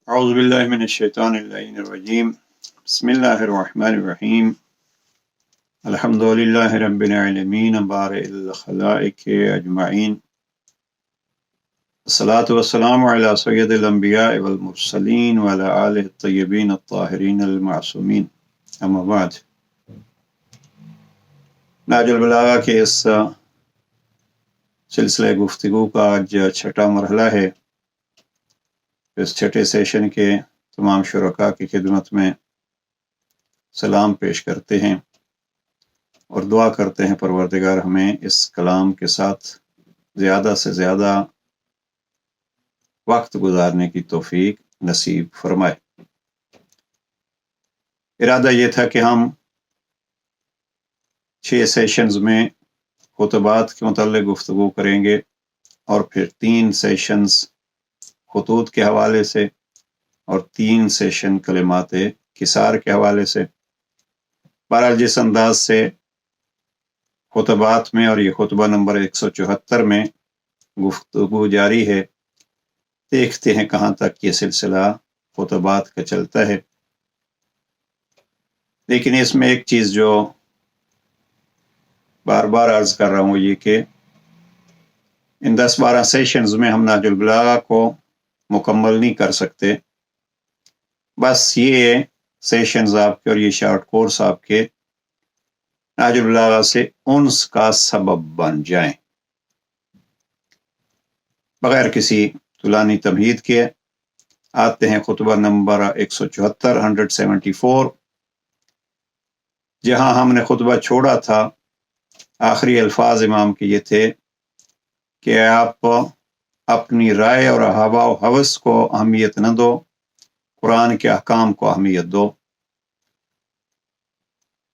اعوذ باللہ من الشیطان الرجیم بسم اللہ الرحمن الرحیم الحمد للہ رب العالمین بارئ الخلائق اجمعین الصلاۃ والسلام علی سید الانبیاء والمرسلین وعلی آلہ الطیبین الطاہرین المعصومین اما بعد۔ نہج البلاغہ کے اس سلسلہ گفتگو کا آج چھٹا مرحلہ ہے۔ اس چھٹے سیشن کے تمام شرکاء کی خدمت میں سلام پیش کرتے ہیں اور دعا کرتے ہیں پروردگار ہمیں اس کلام کے ساتھ زیادہ سے زیادہ وقت گزارنے کی توفیق نصیب فرمائے۔ ارادہ یہ تھا کہ ہم 6 سیشنز میں خطبات کے متعلق گفتگو کریں گے اور پھر 3 سیشنز خطوط کے حوالے سے اور 3 سیشن کلمات کسار کے حوالے سے۔ بہرحال جس انداز سے خطبات میں اور یہ خطبہ نمبر 174 میں گفتگو جاری ہے، دیکھتے ہیں کہاں تک یہ سلسلہ خطبات کا چلتا ہے۔ لیکن اس میں ایک چیز جو بار بار عرض کر رہا ہوں، یہ کہ ان 10-12 سیشنز میں ہم نہج البلاغہ کو مکمل نہیں کر سکتے۔ بس یہ سیشنز آپ کے اور یہ شارٹ کورس آپ کے نہج البلاغہ سے انس کا سبب بن جائیں۔ بغیر کسی طولانی تمہید کے آتے ہیں خطبہ نمبر 174 جہاں ہم نے خطبہ چھوڑا تھا۔ آخری الفاظ امام کے یہ تھے کہ آپ اپنی رائے اور ہوا و ہوس کو اہمیت نہ دو، قرآن کے احکام کو اہمیت دو۔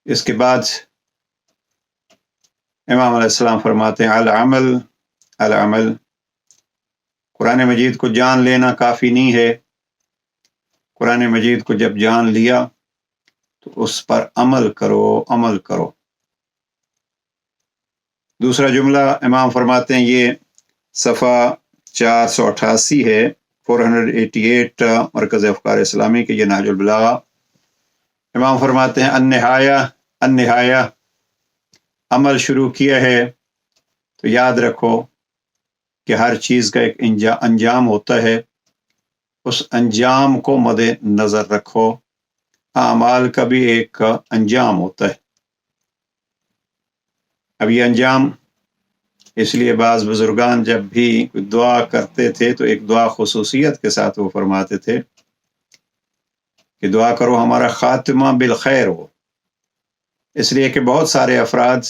اس کے بعد امام علیہ السلام فرماتے ہیں العمل، قرآن مجید کو جان لینا کافی نہیں ہے۔ قرآن مجید کو جب جان لیا تو اس پر عمل کرو۔ دوسرا جملہ امام فرماتے ہیں، یہ صفحہ 488 ہے، 488 مرکز افکار اسلامی کے یہ نہج البلاغہ۔ امام فرماتے ہیں النہایہ، عمل شروع کیا ہے تو یاد رکھو کہ ہر چیز کا ایک انجام ہوتا ہے، اس انجام کو مد نظر رکھو۔ اعمال کا بھی ایک انجام ہوتا ہے۔ اب یہ انجام اس لیے بعض بزرگان جب بھی دعا کرتے تھے تو ایک دعا خصوصیت کے ساتھ وہ فرماتے تھے کہ دعا کرو ہمارا خاتمہ بالخیر ہو۔ اس لیے کہ بہت سارے افراد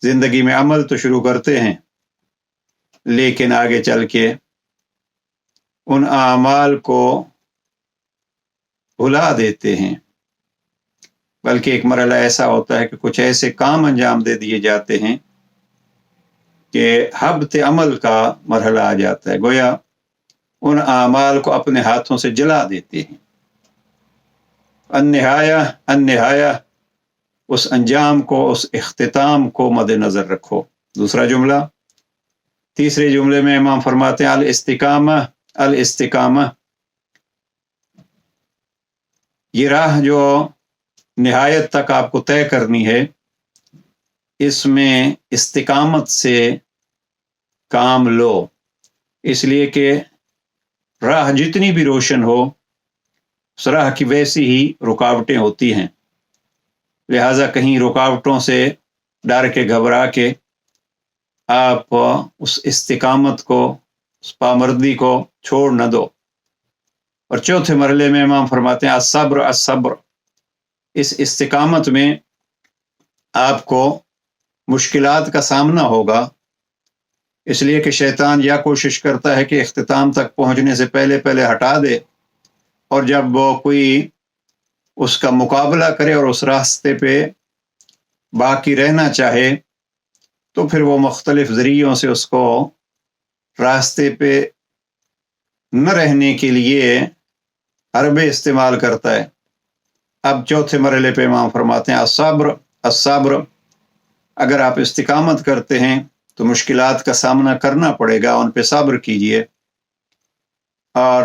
زندگی میں عمل تو شروع کرتے ہیں لیکن آگے چل کے ان اعمال کو بھلا دیتے ہیں، بلکہ ایک مرحلہ ایسا ہوتا ہے کہ کچھ ایسے کام انجام دے دیے جاتے ہیں کہ حبط عمل کا مرحلہ آ جاتا ہے، گویا ان اعمال کو اپنے ہاتھوں سے جلا دیتے ہیں۔ النہایہ، اس انجام کو، اس اختتام کو مد نظر رکھو۔ دوسرا جملہ، تیسرے جملے میں امام فرماتے ہیں الاستقامہ، یہ راہ جو نہایت تک آپ کو طے کرنی ہے، اس میں استقامت سے کام لو، اس لیے کہ راہ جتنی بھی روشن ہو اس راہ کی ویسی ہی رکاوٹیں ہوتی ہیں، لہٰذا کہیں رکاوٹوں سے ڈر کے گھبرا کے آپ اس استقامت کو، اس پامردی کو چھوڑ نہ دو۔ اور چوتھے مرحلے میں امام فرماتے ہیں الصبر، اس استقامت میں آپ کو مشکلات کا سامنا ہوگا، اس لیے کہ شیطان یا کوشش کرتا ہے کہ اختتام تک پہنچنے سے پہلے ہٹا دے، اور جب وہ کوئی اس کا مقابلہ کرے اور اس راستے پہ باقی رہنا چاہے تو پھر وہ مختلف ذریعوں سے اس کو راستے پہ نہ رہنے کے لیے حربے استعمال کرتا ہے۔ اب چوتھے مرحلے پہ امام فرماتے ہیں الصبر، اگر آپ استقامت کرتے ہیں تو مشکلات کا سامنا کرنا پڑے گا، ان پہ صبر کیجئے۔ اور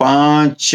5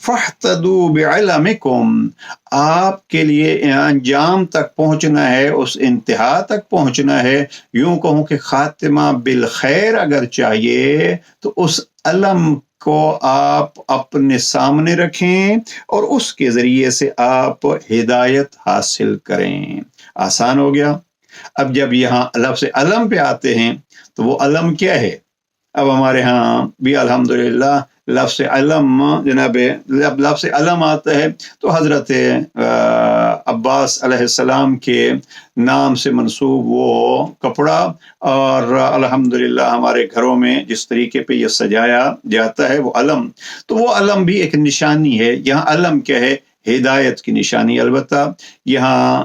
فاحتدوا بعلمکم، آپ کے لیے انجام تک پہنچنا ہے، اس انتہا تک پہنچنا ہے، یوں کہوں کہ خاتمہ بالخیر اگر چاہیے تو اس علم کو آپ اپنے سامنے رکھیں اور اس کے ذریعے سے آپ ہدایت حاصل کریں۔ آسان ہو گیا۔ اب جب یہاں لفظ علم پہ آتے ہیں تو وہ علم کیا ہے؟ اب ہمارے ہاں بھی الحمدللہ لفظ علم جناب، جب لفظ علم آتا ہے تو حضرت عباس علیہ السلام کے نام سے منسوب وہ کپڑا، اور الحمدللہ ہمارے گھروں میں جس طریقے پہ یہ سجایا جاتا ہے وہ علم، تو وہ علم بھی ایک نشانی ہے۔ یہاں علم کیا ہے؟ ہدایت کی نشانی۔ البتہ یہاں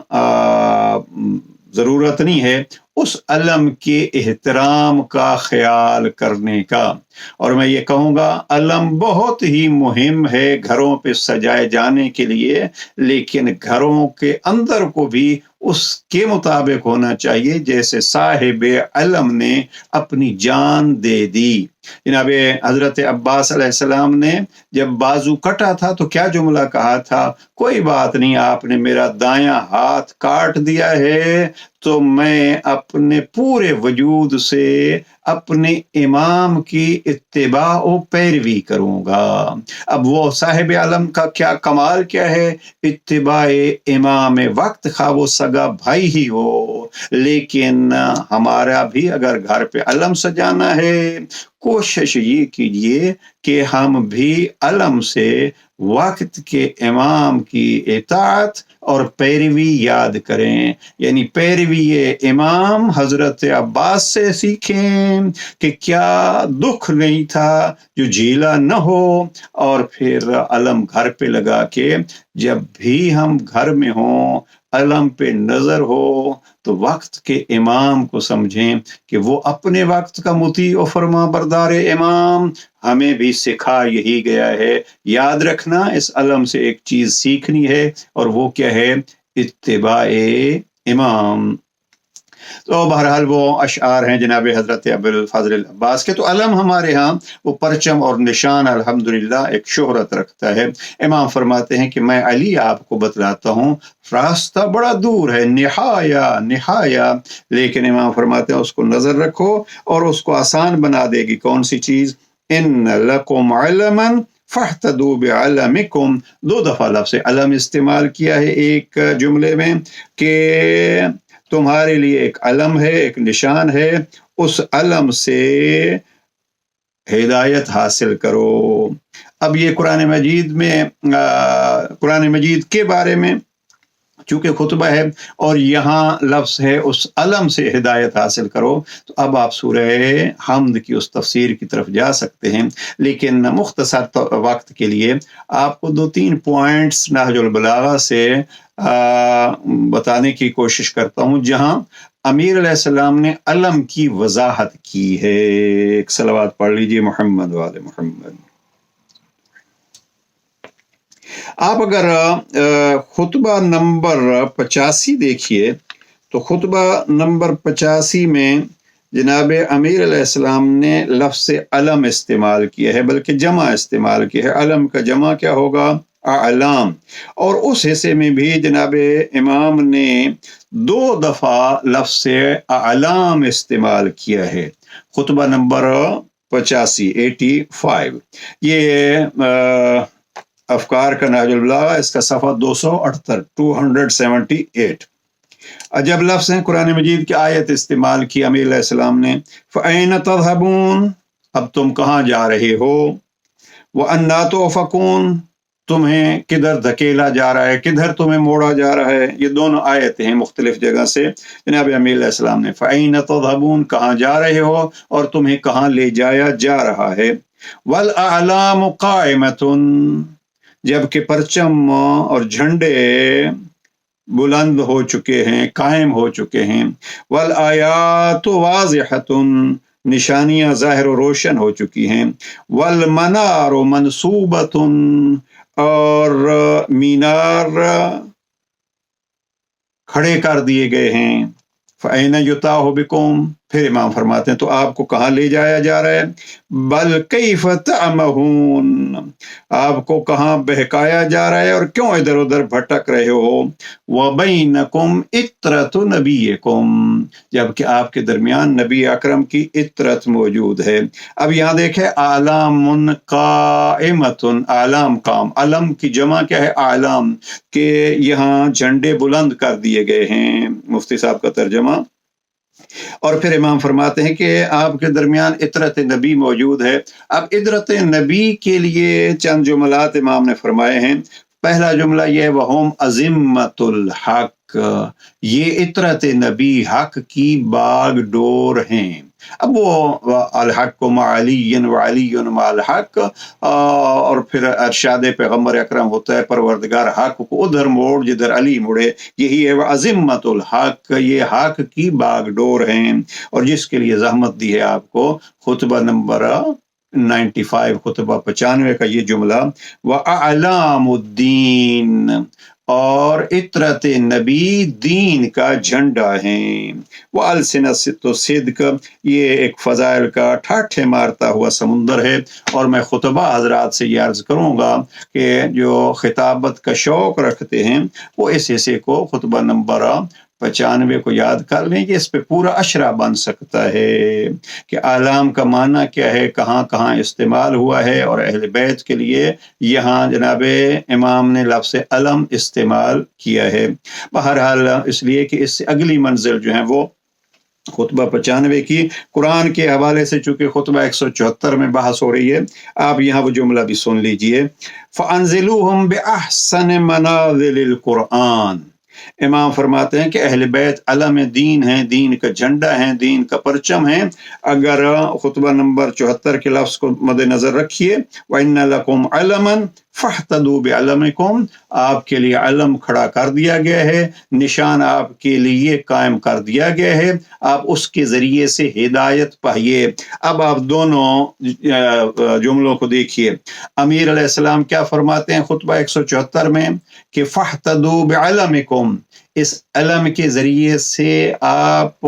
ضرورت نہیں ہے اس علم کے احترام کا خیال کرنے کا، اور میں یہ کہوں گا علم بہت ہی مہم ہے گھروں پہ سجائے جانے کے لیے، لیکن گھروں کے اندر کو بھی اس کے مطابق ہونا چاہیے جیسے صاحب علم نے اپنی جان دے دی۔ جناب حضرت عباس علیہ السلام نے جب بازو کٹا تھا تو کیا جملہ کہا تھا؟ کوئی بات نہیں، آپ نے میرا دایاں ہاتھ کاٹ دیا ہے تو میں اپنے پورے وجود سے اپنے امام کی اتباع و پیروی کروں گا۔ اب وہ صاحب علم کا کیا کمال کیا ہے؟ اتباع امام وقت، خواہ وہ سگا بھائی ہی ہو۔ لیکن ہمارا بھی اگر گھر پہ علم سجانا ہے، کوشش یہ کیجئے کہ ہم بھی علم سے وقت کے امام کی اطاعت اور پیروی یاد کریں، یعنی پیروی امام حضرت عباس سے سیکھیں کہ کیا دکھ نہیں تھا جو جھیلا نہ ہو، اور پھر علم گھر پہ لگا کے جب بھی ہم گھر میں ہوں علم پہ نظر ہو تو وقت کے امام کو سمجھیں کہ وہ اپنے وقت کا مطیع و فرما بردار امام، ہمیں بھی سکھا یہی گیا ہے۔ یاد رکھنا اس علم سے ایک چیز سیکھنی ہے، اور وہ کیا ہے؟ اتباع امام۔ تو بہرحال وہ اشعار ہیں جناب حضرت ابوالفضل العباس کے۔ تو علم ہمارے ہاں وہ پرچم اور نشان الحمدللہ ایک شہرت رکھتا ہے۔ امام فرماتے ہیں کہ میں علی آپ کو بتلاتا ہوں، راستہ بڑا دور ہے، نہایا، لیکن امام فرماتے ہیں اس کو نظر رکھو اور اس کو آسان بنا دے گی کون سی چیز؟ ان لکم علما فاحتدوا بعلمکم۔ دو دفعہ لفظ علم استعمال کیا ہے ایک جملے میں کہ تمہارے لیے ایک علم ہے، ایک نشان ہے، اس علم سے ہدایت حاصل کرو۔ اب یہ قرآن مجید کے بارے میں چونکہ خطبہ ہے اور یہاں لفظ ہے اس علم سے ہدایت حاصل کرو، تو اب آپ سورہ حمد کی اس تفسیر کی طرف جا سکتے ہیں، لیکن مختصر وقت کے لیے آپ کو 2-3 پوائنٹس نہج البلاغہ سے بتانے کی کوشش کرتا ہوں جہاں امیر علیہ السلام نے علم کی وضاحت کی ہے۔ ایک صلوات پڑھ لیجئے محمد وعلى محمد۔ آپ اگر خطبہ نمبر 85 دیکھیے تو خطبہ نمبر 85 میں جناب امیر علیہ السلام نے لفظ علم استعمال کیا ہے، بلکہ جمع استعمال کیا ہے۔ علم کا جمع کیا ہوگا؟ اعلام۔ اور اس حصے میں بھی جناب امام نے 2 دفعہ لفظ اعلام استعمال کیا ہے۔ خطبہ نمبر 85 یہ افکار کا نہج البلاغہ، اس کا صفحہ 278 جب لفظ ہیں قرآن مجید کی آیت استعمال کی امیر علیہ السلام نے، فَأَيْنَ تَذْهَبُونَ، اب تم کہاں جا رہے ہو؟ وَأَنَّىٰ تُؤْفَكُونَ، تمہیں کدھر دھکیلا جا رہا ہے، کدھر تمہیں موڑا جا رہا ہے؟ یہ دونوں آیتیں ہیں مختلف جگہ سے جناب امیر علیہ السلام نے فَأَيْنَ تَذْهَبُونَ، کہاں جا رہے ہو اور تمہیں کہاں لے جایا جا رہا ہے؟ وَالْأَعْلَامُ قَائِمَةٌ، جبکہ پرچم اور جھنڈے بلند ہو چکے ہیں، قائم ہو چکے ہیں۔ والآیات واضحۃ، نشانیاں ظاہر و روشن ہو چکی ہیں۔ والمنار منصوبۃ، اور مینار کھڑے کر دیے گئے ہیں۔ فأین یطاع بکم، پھر امام فرماتے ہیں تو آپ کو کہاں لے جایا جا رہا ہے؟ بل کیف تعمہون، آپ کو کہاں بہکایا جا رہا ہے اور کیوں ادھر ادھر بھٹک رہے ہو؟ وبینکم عطرۃ نبیکم، جبکہ آپ کے درمیان نبی اکرم کی عطرت موجود ہے۔ اب یہاں دیکھیں اعلام قائمۃ، اعلام کام، علم کی جمع کیا ہے؟ اعلام، کہ یہاں جھنڈے بلند کر دیے گئے ہیں، مفتی صاحب کا ترجمہ۔ اور پھر امام فرماتے ہیں کہ آپ کے درمیان عطرت نبی موجود ہے۔ اب عطرت نبی کے لیے چند جملات امام نے فرمائے ہیں۔ پہلا جملہ یہ ہے وَهُمْ عَزِمَّةُ الْحَقِّ، یہ عطرت نبی حق کی باغ ڈور ہیں۔ اب وہ الحق مع علی وعلی مع الحق، اور پھر ارشاد پیغمبر اکرم ہوتا ہے پروردگار حق کو ادھر موڑ جدھر علی مڑے، یہی ہے عظمت الحق، یہ حق کی باغ ڈور ہیں۔ اور جس کے لیے زحمت دی ہے آپ کو، خطبہ نمبر 95، خطبہ 95 کا یہ جملہ، وَأَعْلَامُ الدِّينِ، اور عطرت نبی دین کا جھنڈا ہیں۔ وَأَلْسِنَةُ الصِّدْقِ، یہ ایک فضائل کا ٹھاٹھے مارتا ہوا سمندر ہے۔ اور میں خطبہ حضرات سے یہ عرض کروں گا کہ جو خطابت کا شوق رکھتے ہیں وہ اس حصے کو، خطبہ نمبر 95 کو یاد کر لیں کہ اس پہ پورا اشرہ بن سکتا ہے کہ اعلام کا معنی کیا ہے، کہاں کہاں استعمال ہوا ہے، اور اہل بیت کے لیے یہاں جناب امام نے لفظ علم استعمال کیا ہے۔ بہرحال اس لیے کہ اس سے اگلی منزل جو ہیں وہ خطبہ 95 کی قرآن کے حوالے سے، چونکہ خطبہ 174 میں بحث ہو رہی ہے، آپ یہاں وہ جملہ بھی سن لیجئے، فَأَنزِلُوهُمْ بِأَحْسَنِ مَنَازِلِ الْقُرْآنِ۔ امام فرماتے ہیں کہ اہل بیت علم دین ہیں، دین کا جھنڈا ہیں، دین کا پرچم ہیں۔ اگر خطبہ نمبر 74 کے لفظ کو مد نظر رکھیے، وَإِنَّ لَكُمْ عَلَمًا فَاحْتَدُوا بِعَلَمِكُمْ، آپ کے لیے علم کھڑا کر دیا گیا ہے، نشان آپ کے لیے قائم کر دیا گیا ہے، آپ اس کے ذریعے سے ہدایت پائیے۔ اب آپ دونوں جملوں کو دیکھیے، امیر علیہ السلام کیا فرماتے ہیں خطبہ 174 میں کہ فَاحْتَدُوا بِعَلَمِكُمْ، اس علم کے ذریعے سے آپ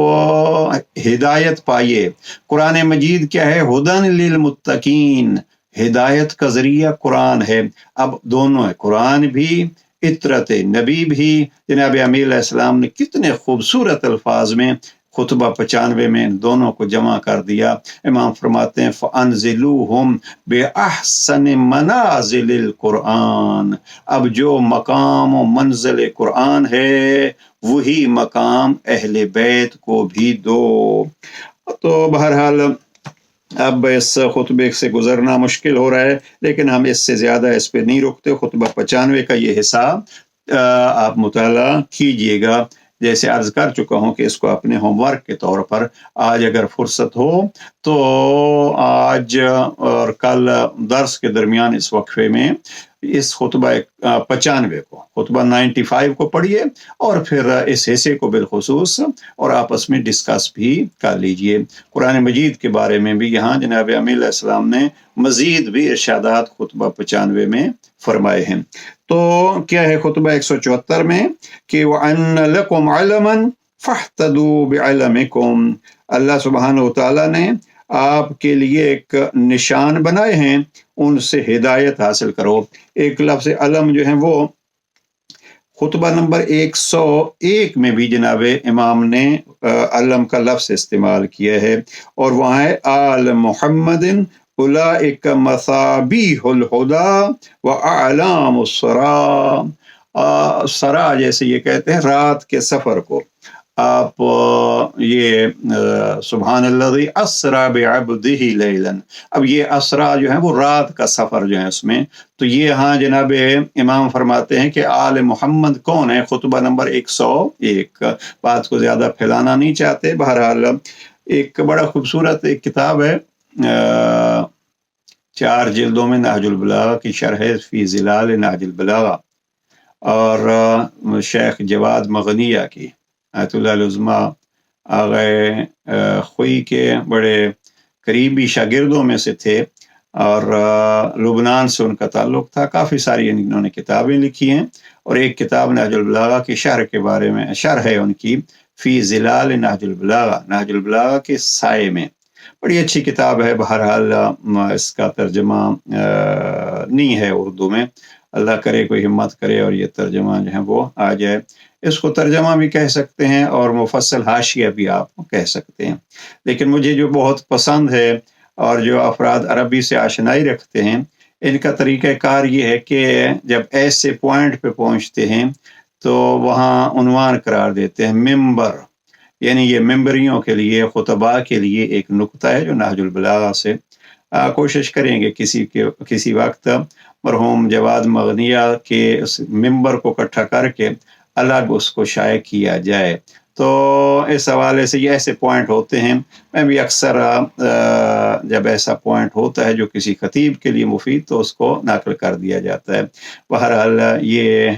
ہدایت پائیے۔ قرآن مجید کیا ہے؟ ہدن للمتقین، ہدایت کا ذریعہ قرآن ہے۔ اب دونوں ہے، قرآن بھی، عطرت نبی بھی۔ جناب امیر علیہ السلام نے کتنے خوبصورت الفاظ میں خطبہ 95 میں دونوں کو جمع کر دیا۔ امام فرماتے ہیں فَأَنزِلُوهُمْ بِأَحْسَنِ مَنَازِلِ الْقُرْآنِ، اب جو مقام و منزل قرآن ہے وہی مقام اہل بیت کو بھی دو۔ تو بہرحال اب اس خطبے سے گزرنا مشکل ہو رہا ہے، لیکن ہم اس سے زیادہ اس پہ نہیں رکتے۔ خطبہ 95 کا یہ حصہ آپ مطالعہ کیجئے گا۔ جیسے عرض کر چکا ہوں کہ اس کو اپنے ہوم ورک کے طور پر آج اگر فرصت ہو تو آج اور کل درس کے درمیان اس وقفے میں اس خطبہ 95 کو، خطبہ 95 کو پڑھیے، اور پھر اس حصے کو بالخصوص اور آپس میں ڈسکس بھی کر لیجئے۔ قرآن مجید کے بارے میں بھی یہاں جناب امیر علیہ السلام نے مزید بھی ارشادات خطبہ 95 میں فرمائے ہیں۔ تو کیا ہے خطبہ 174 میں کہ وَأَنَّ لَكُمْ عَلَمًا فَاحْتَدُوا بِعَلَمِكُمْ، اللہ سبحانہ وتعالیٰ نے آپ کے لیے ایک نشان بنائے ہیں، ان سے ہدایت حاصل کرو۔ ایک لفظ علم جو ہیں وہ خطبہ نمبر 101 میں بھی جناب امام نے علم کا لفظ استعمال کیا ہے، اور وہاں ہے آل محمد اولئک مصابیح الہدی واعلام السرا، سرا جیسے یہ کہتے ہیں رات کے سفر کو۔ آپ یہ سبحان الذی اسری بعبدہ لیلا، اب یہ اسرا جو ہے وہ رات کا سفر جو ہے اس میں، تو یہ ہاں جناب امام فرماتے ہیں کہ آل محمد کون ہے؟ خطبہ نمبر 101۔ بات کو زیادہ پھیلانا نہیں چاہتے، بہرحال ایک بڑا خوبصورت ایک کتاب ہے، 4 جلدوں میں، نہج البلاغہ کی شرح فی ظلال نہج البلاغہ، اور شیخ جواد مغنیہ کی آیت اللہ العظمیٰ آغا خوئی کے بڑے قریبی شاگردوں میں سے تھے، اور لبنان سے ان کا تعلق تھا۔ کافی ساری انہوں نے کتابیں لکھی ہیں، اور ایک کتاب نہج البلاغہ کی شرح کے بارے میں، شرح ہے ان کی فی ظلال نہج البلاغہ، نہج البلاغہ کے سائے میں. بڑی اچھی کتاب ہے. بہرحال اس کا ترجمہ نہیں ہے اردو میں. اللہ کرے کوئی ہمت کرے اور یہ ترجمہ جو ہے وہ آ جائے. اس کو ترجمہ بھی کہہ سکتے ہیں اور مفصل حاشیہ بھی آپ کہہ سکتے ہیں. لیکن مجھے جو بہت پسند ہے اور جو افراد عربی سے آشنائی رکھتے ہیں، ان کا طریقہ کار یہ ہے کہ جب ایسے پوائنٹ پہ پہنچتے ہیں تو وہاں عنوان قرار دیتے ہیں ممبر. یعنی یہ ممبریوں کے لیے، خطباء کے لیے ایک نقطہ ہے جو نہج البلاغہ سے. کوشش کریں گے کسی وقت مرحوم جواد مغنیہ کے اس ممبر کو اکٹھا کر کے الگ اس کو شائع کیا جائے. تو اس حوالے سے یہ ایسے پوائنٹ ہوتے ہیں. میں بھی اکثر جب ایسا پوائنٹ ہوتا ہے جو کسی خطیب کے لیے مفید تو اس کو نقل کر دیا جاتا ہے. بہرحال یہ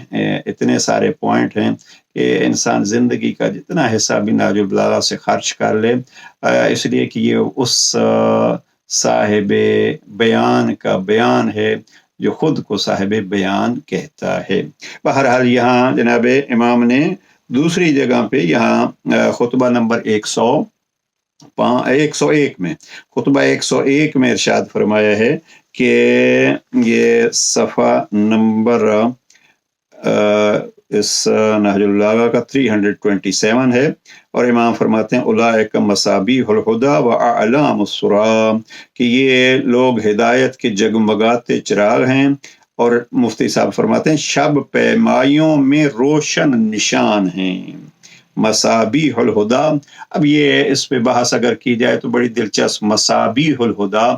اتنے سارے پوائنٹ ہیں کہ انسان زندگی کا جتنا حصہ بھی نہج البلاغہ سے خرچ کر لے، اس لیے کہ یہ اس صاحب بیان کا بیان ہے جو خود کو صاحب بیان کہتا ہے. بہرحال یہاں جناب امام نے دوسری جگہ پہ یہاں خطبہ نمبر 101 میں، خطبہ 101 میں ارشاد فرمایا ہے کہ یہ صفحہ نمبر اس نہج البلاغہ کا 327 ہے، اور امام فرماتے ہیں اولئک مصابیح الہدی و اعلام السرا، کہ یہ لوگ ہدایت کے جگمگاتے چراغ ہیں، اور مفتی صاحب فرماتے ہیں شب پیمائیوں میں روشن نشان ہیں. مصابیح الہدی، اب یہ اس پہ بحث اگر کی جائے تو بڑی دلچسپ. مصابیح الہدی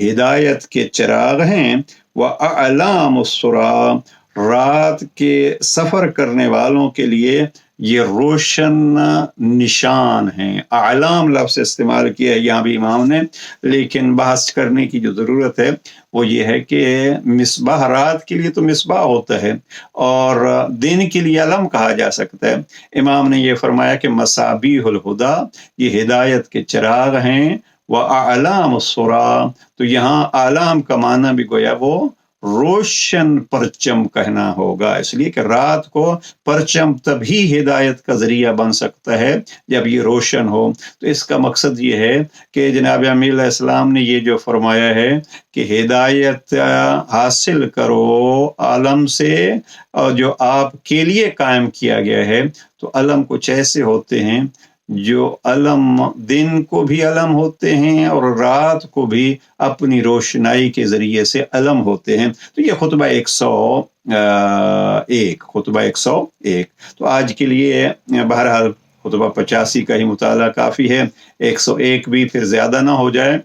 ہدایت کے چراغ ہیں، و اعلام السرا رات کے سفر کرنے والوں کے لیے یہ روشن نشان ہیں. اعلام لفظ استعمال کیا ہے یہاں بھی امام نے، لیکن بحث کرنے کی جو ضرورت ہے وہ یہ ہے کہ مصباح رات کے لیے تو مصباح ہوتا ہے اور دن کے لیے علم کہا جا سکتا ہے. امام نے یہ فرمایا کہ مصابیح الہدی یہ ہدایت کے چراغ ہیں، وَأَعْلَامُ السُّرَا، تو یہاں اعلام کا معنی بھی گویا وہ روشن پرچم کہنا ہوگا، اس لیے کہ رات کو پرچم تبھی ہدایت کا ذریعہ بن سکتا ہے جب یہ روشن ہو. تو اس کا مقصد یہ ہے کہ جناب امیر علیہ السلام نے یہ جو فرمایا ہے کہ ہدایت حاصل کرو عالم سے، اور جو آپ کے لیے قائم کیا گیا ہے. تو علم کچھ ایسے ہوتے ہیں جو علم دن کو بھی علم ہوتے ہیں اور رات کو بھی اپنی روشنائی کے ذریعے سے علم ہوتے ہیں. تو یہ خطبہ 101. تو آج کے لیے بہرحال خطبہ 85 کا ہی مطالعہ کافی ہے، 101 بھی پھر زیادہ نہ ہو جائے.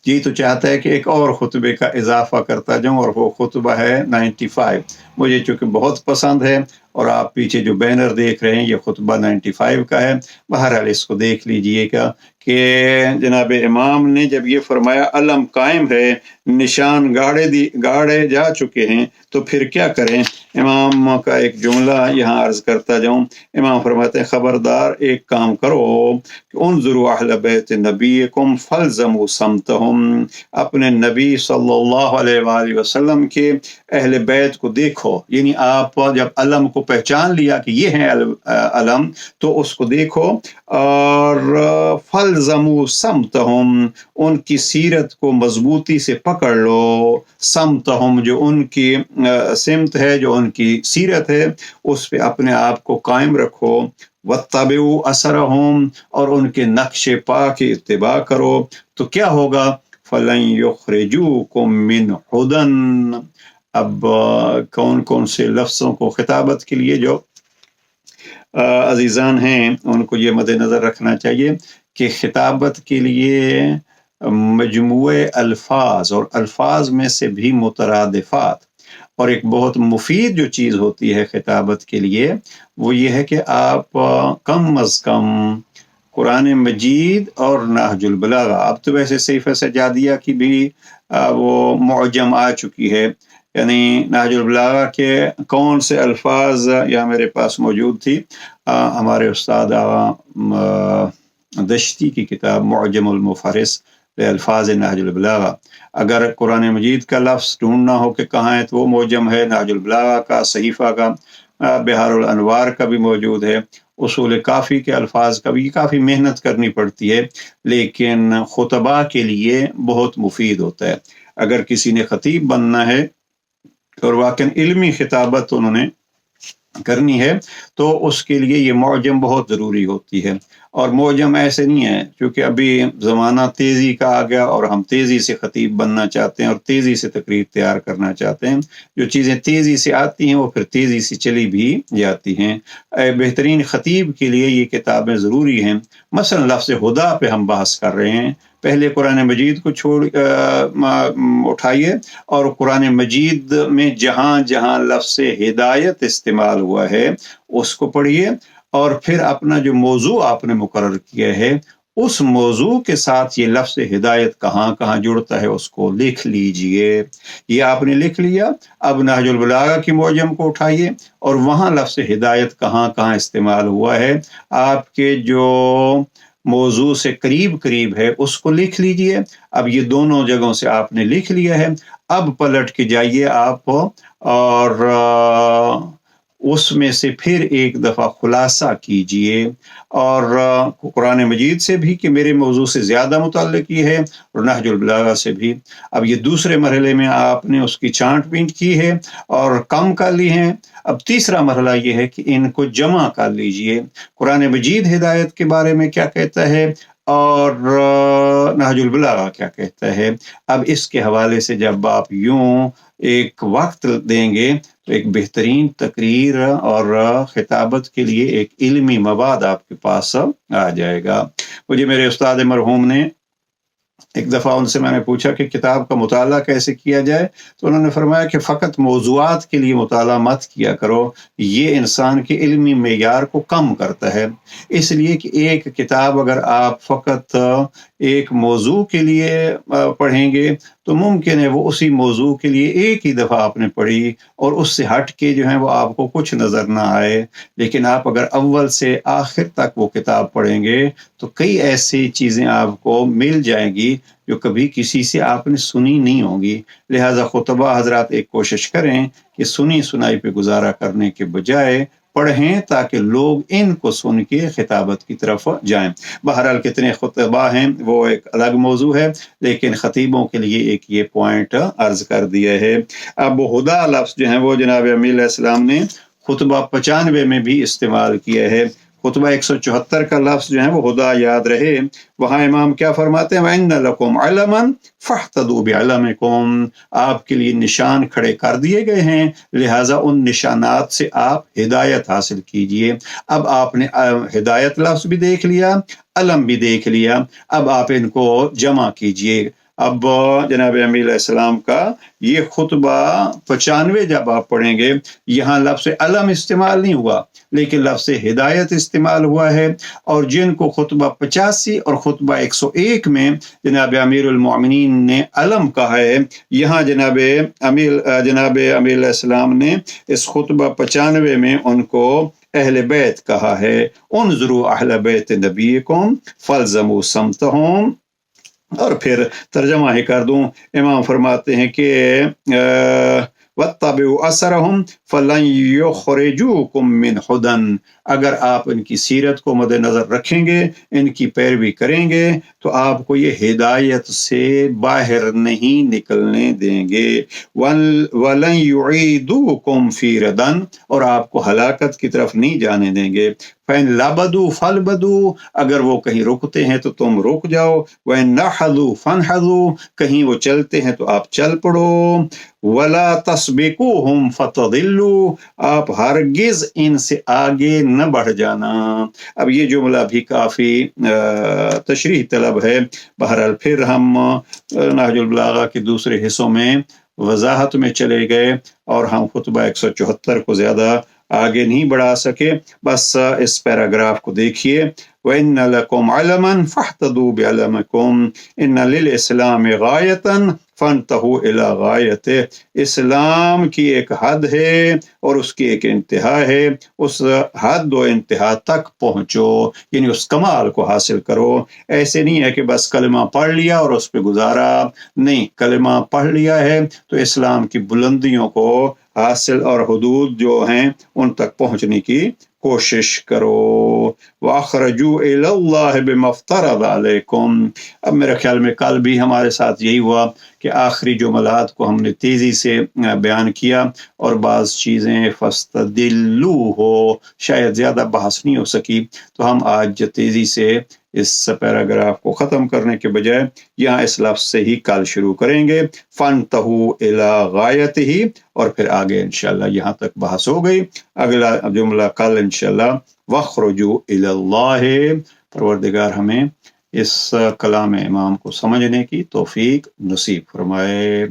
جی تو چاہتا ہے کہ ایک اور خطبے کا اضافہ کرتا جاؤں، اور وہ خطبہ ہے 95. مجھے چونکہ بہت پسند ہے، اور آپ پیچھے جو بینر دیکھ رہے ہیں یہ خطبہ 95 کا ہے. بہرحال اس کو دیکھ لیجئے گا کہ جناب امام نے جب یہ فرمایا علم قائم ہے، نشان گاڑے جا چکے ہیں، تو پھر کیا کریں. امام کا ایک جملہ یہاں عرض کرتا جاؤں. امام فرماتے ہیں خبردار ایک کام کرو کہ انظروا اہل بیت نبیکم فالزموا صمتہم، اپنے نبی صلی اللہ علیہ وآلہ وسلم کے اہل بیت کو دیکھو. یعنی آپ جب علم کو پہچان لیا کہ یہ ہے علم تو اس کو دیکھو، اور فالزموا صمتہم، ان کی سیرت کو مضبوطی سے پکڑ لو. صمتہم جو ان کی سمت ہے، جو ان کی سیرت ہے، اس پہ اپنے آپ کو قائم رکھو. واتبعوا اثرہم، اور ان کے نقش پا کے اتباع کرو. تو کیا ہوگا؟ فلن یخرجوکم من حدن. اب کون کون سے لفظوں کو خطابت کے لیے جو عزیزان ہیں ان کو یہ مد نظر رکھنا چاہیے کہ خطابت کے لیے مجموعے الفاظ، اور الفاظ میں سے بھی مترادفات، اور ایک بہت مفید جو چیز ہوتی ہے خطابت کے لیے وہ یہ ہے کہ آپ کم از کم قرآن مجید اور نہج البلاغہ، اب تو ویسے صحیفہ سجادیہ کی بھی وہ معجم آ چکی ہے، یعنی نہج البلاغہ کے کون سے الفاظ یہاں میرے پاس موجود تھی. ہمارے استاد دشتی کی کتاب معجم المفہرس الفاظ نہج البلاغہ، اگر قرآن مجید کا لفظ ڈھونڈنا ہو کہ کہاں ہے تو وہ معجم ہے. نہج البلاغہ کا، صحیفہ کا، بہار الانوار کا بھی موجود ہے، اصول کافی کے الفاظ کا بھی کافی محنت کرنی پڑتی ہے، لیکن خطباء کے لیے بہت مفید ہوتا ہے۔ اگر کسی نے خطیب بننا ہے اور واقعاً علمی خطابت انہوں نے کرنی ہے تو اس کے لیے یہ معجم بہت ضروری ہوتی ہے۔ اور معجم ایسے نہیں ہے کیونکہ ابھی زمانہ تیزی کا آ گیا اور ہم تیزی سے خطیب بننا چاہتے ہیں اور تیزی سے تقریر تیار کرنا چاہتے ہیں، جو چیزیں تیزی سے آتی ہیں وہ پھر تیزی سے چلی بھی جاتی ہیں۔ بہترین خطیب کے لیے یہ کتابیں ضروری ہیں۔ مثلا لفظ ہدا پہ ہم بحث کر رہے ہیں، پہلے قرآن مجید کو اٹھائیے اور قرآن مجید میں جہاں جہاں لفظ ہدایت استعمال ہوا ہے اس کو پڑھیے، اور پھر اپنا جو موضوع آپ نے مقرر کیا ہے اس موضوع کے ساتھ یہ لفظ ہدایت کہاں کہاں جڑتا ہے اس کو لکھ لیجئے۔ یہ آپ نے لکھ لیا، اب نہج البلاغہ کی معجم کو اٹھائیے اور وہاں لفظ ہدایت کہاں کہاں استعمال ہوا ہے آپ کے جو موضوع سے قریب قریب ہے اس کو لکھ لیجئے۔ اب یہ دونوں جگہوں سے آپ نے لکھ لیا ہے، اب پلٹ کے جائیے آپ اور اس میں سے پھر ایک دفعہ خلاصہ کیجئے، اور قرآن مجید سے بھی کہ میرے موضوع سے زیادہ متعلق یہ ہے، اور نہج البلاغہ سے بھی۔ اب یہ دوسرے مرحلے میں آپ نے اس کی چھانٹ بین کی ہے اور کم کر لی ہیں۔ اب تیسرا مرحلہ یہ ہے کہ ان کو جمع کر لیجئے، قرآن مجید ہدایت کے بارے میں کیا کہتا ہے اور نہج البلاغہ کیا کہتا ہے۔ اب اس کے حوالے سے جب آپ یوں ایک وقت دیں گے تو ایک بہترین تقریر اور خطابت کے لیے ایک علمی مواد آپ کے پاس آ جائے گا۔ مجھے میرے استاد مرحوم نے ایک دفعہ ان سے میں نے پوچھا کہ کتاب کا مطالعہ کیسے کیا جائے، تو انہوں نے فرمایا کہ فقط موضوعات کے لیے مطالعہ مت کیا کرو، یہ انسان کے علمی معیار کو کم کرتا ہے۔ اس لیے کہ ایک کتاب اگر آپ فقط ایک موضوع کے لیے پڑھیں گے تو ممکن ہے وہ اسی موضوع کے لیے ایک ہی دفعہ آپ نے پڑھی اور اس سے ہٹ کے جو ہے وہ آپ کو کچھ نظر نہ آئے، لیکن آپ اگر اول سے آخر تک وہ کتاب پڑھیں گے تو کئی ایسی چیزیں آپ کو مل جائیں گی جو کبھی کسی سے آپ نے سنی نہیں ہوں گی۔ لہٰذا خطبہ حضرات ایک کوشش کریں کہ سنی سنائی پہ گزارا کرنے کے بجائے پڑھیں تاکہ لوگ ان کو سن کے خطابت کی طرف جائیں۔ بہرحال کتنے خطبہ ہیں وہ ایک الگ موضوع ہے، لیکن خطیبوں کے لیے ایک یہ پوائنٹ عرض کر دیا ہے۔ اب ہدا لفظ جو ہیں وہ جناب امیر علیہ السلام نے خطبہ 95 میں بھی استعمال کیا ہے۔ خطبہ 174 کا لفظ جو ہے وہ ہدا یاد رہے، وہاں امام کیا فرماتے ہیں، وَإِنَّ لَكُمْ عَلَمًا فَاحْتَدُوا بِعَلَمِكُمْ، آپ کے لیے نشان کھڑے کر دیے گئے ہیں، لہٰذا ان نشانات سے آپ ہدایت حاصل کیجئے۔ اب آپ نے ہدایت لفظ بھی دیکھ لیا، علم بھی دیکھ لیا، اب آپ ان کو جمع کیجئے۔ اب جناب امیر علیہ السلام کا یہ خطبہ 95 جب آپ پڑھیں گے، یہاں لفظ علم استعمال نہیں ہوا لیکن لفظ ہدایت استعمال ہوا ہے، اور جن کو خطبہ 85 اور خطبہ 101 میں جناب امیر المؤمنین نے علم کہا ہے، یہاں جناب امیر علیہ السلام نے اس خطبہ 95 میں ان کو اہل بیت کہا ہے۔ انظروا اہل بیت نبیکم فالزموا صمتہم، اور پھر ترجمہ ہی کر دوں، امام فرماتے ہیں کہ وَاتَّبِعُوا أَثَرَهُمْ فَلَنْ يُخْرِجُوكُمْ مِنْ حُدًى، اگر آپ ان کی سیرت کو مد نظر رکھیں گے، ان کی پیروی کریں گے تو آپ کو یہ ہدایت سے باہر نہیں نکلنے دیں گے۔ وَلَنْ يُعِيدُوكُمْ فِي رَدًى، اور آپ کو ہلاکت کی طرف نہیں جانے دیں گے۔ فَإِنْ لَبَدُوا فَالْبَدُوا، اگر وہ کہیں رکتے ہیں تو تم رک جاؤ۔ وَإِنْ نَحَضُوا فَانْحَضُوا، کہیں وہ چلتے ہیں تو آپ چل پڑو۔ وَلَا تَسْبِقُوهُمْ فَتَضِلُّوا، آپ ہرگز ان سے آگے نہ بڑھ جانا۔ اب یہ جملہ بھی کافی تشریح طلب ہے، بہرحال پھر ہم نہج البلاغہ کے دوسرے حصوں میں وضاحت میں چلے گئے اور ہم خطبہ 174 کو زیادہ آگے نہیں بڑھا سکے۔ بس اس پیراگراف کو دیکھیے، وَإِنَّ لَكُمْ عَلَمًا فَاحْتَدُوا بِعَلَمِكُمْ إِنَّ لِلْإِسْلَامِ غَایَةً فَانْتَهُوا إِلَى غَایَتِهِ، اسلام کی ایک حد ہے اور اس کی ایک انتہا ہے، اس حد و انتہا تک پہنچو، یعنی اس کمال کو حاصل کرو۔ ایسے نہیں ہے کہ بس کلمہ پڑھ لیا اور اس پہ گزارا، نہیں، کلمہ پڑھ لیا ہے تو اسلام کی بلندیوں کو حاصل اور حدود جو ہیں ان تک پہنچنے کی کوشش کرو. وَأَخْرَجُوا إِلَى اللَّهِ بِمَا افْتَرَضَ عَلَيْكُمْ. اب میرے خیال میں کل بھی ہمارے ساتھ یہی ہوا کہ آخری جملات کو ہم نے تیزی سے بیان کیا اور بعض چیزیں فَاسْتَدِلُّوا ہو شاید زیادہ بحث نہیں ہو سکی، تو ہم آج تیزی سے اس پیراگراف کو ختم کرنے کے بجائے یہاں اس لفظ سے ہی کل شروع کریں گے. فَانْتَهُوا إِلَى غَایَتِهِ، اور پھر آگے انشاءاللہ یہاں تک بحث ہو گئی. اگلا جملہ کل انشاءاللہ وَاخْرُجُوا إِلَى اللَّهِ. پروردگار ہمیں اس کلام امام کو سمجھنے کی توفیق نصیب فرمائے.